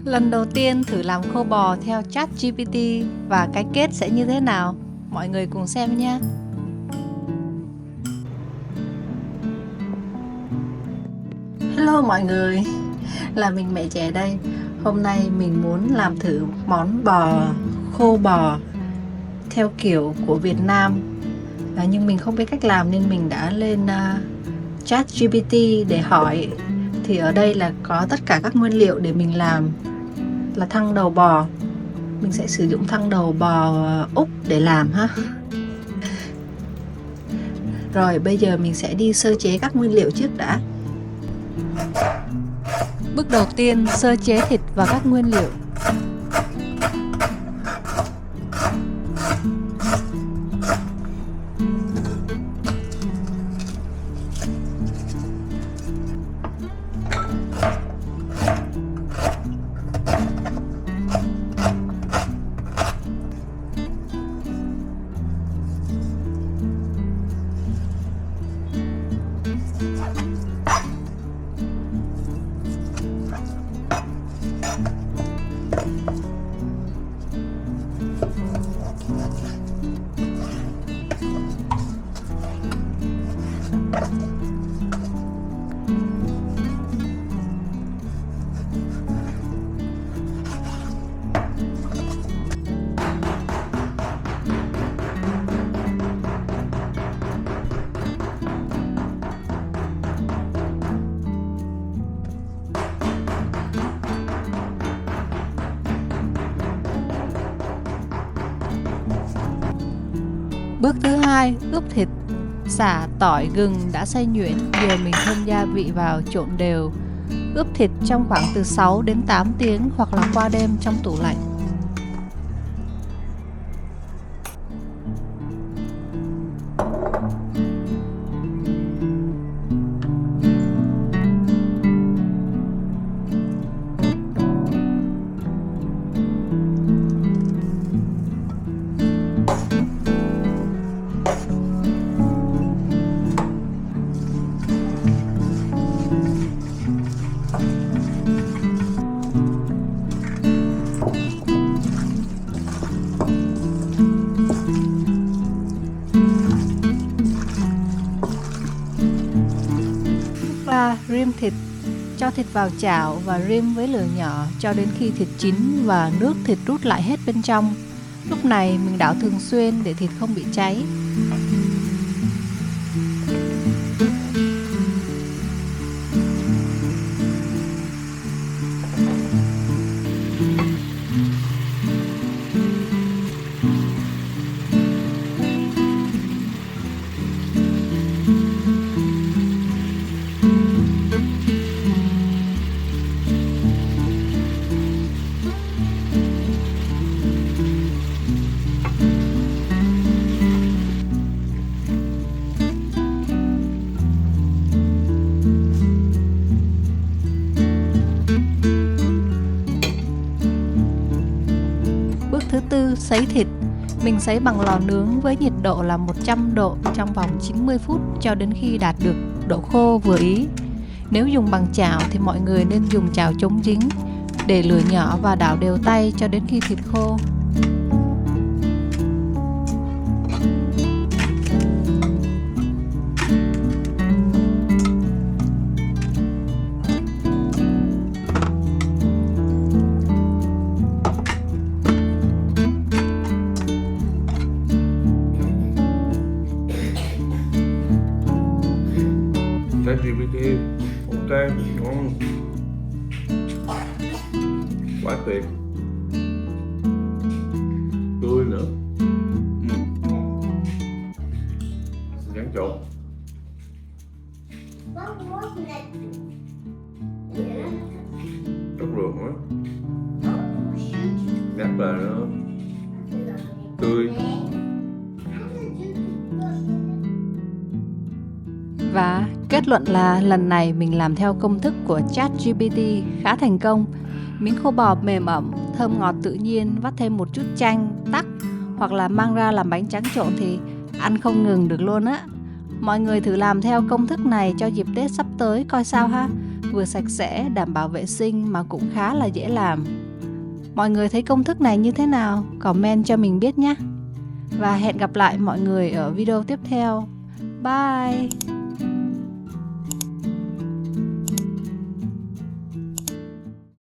Lần đầu tiên thử làm khô bò theo ChatGPT và cái kết sẽ như thế nào? Mọi người cùng xem nhé! Hello mọi người, là mình mẹ trẻ đây. Hôm nay mình muốn làm thử món khô bò theo kiểu của Việt Nam, nhưng mình không biết cách làm nên mình đã lên ChatGPT để hỏi. Thì ở đây là có tất cả các nguyên liệu để mình làm là thăng đầu bò. Mình sẽ sử dụng thăng đầu bò Úc để làm ha. Rồi bây giờ mình sẽ đi sơ chế các nguyên liệu trước đã. Bước đầu tiên, sơ chế thịt và các nguyên liệu. Bước thứ hai, ướp thịt. Sả, tỏi, gừng đã xay nhuyễn, giờ mình thêm gia vị vào trộn đều. Ướp thịt trong khoảng từ 6 đến 8 tiếng hoặc là qua đêm trong tủ lạnh. Rim thịt. Cho thịt vào chảo và rim với lửa nhỏ cho đến khi thịt chín và nước thịt rút lại hết bên trong. Lúc này mình đảo thường xuyên để thịt không bị cháy. Thứ tư, sấy thịt. Mình sấy bằng lò nướng với nhiệt độ là 100 độ trong vòng 90 phút cho đến khi đạt được độ khô vừa ý. Nếu dùng bằng chảo thì mọi người nên dùng chảo chống dính, để lửa nhỏ và đảo đều tay cho đến khi thịt khô. ChatGPT, ok, ngon, quá tuyệt, tươi nữa, rán trộn, chất lượng quá, rất là nó tươi. Và kết luận là lần này mình làm theo công thức của ChatGPT khá thành công. Miếng khô bò mềm ẩm, thơm ngọt tự nhiên, vắt thêm một chút chanh, tắc hoặc là mang ra làm bánh tráng trộn thì ăn không ngừng được luôn á. Mọi người thử làm theo công thức này cho dịp Tết sắp tới coi sao ha. vừa sạch sẽ, đảm bảo vệ sinh mà cũng khá là dễ làm. Mọi người thấy công thức này như thế nào? Comment cho mình biết nhé. Và hẹn gặp lại mọi người ở video tiếp theo. Bye!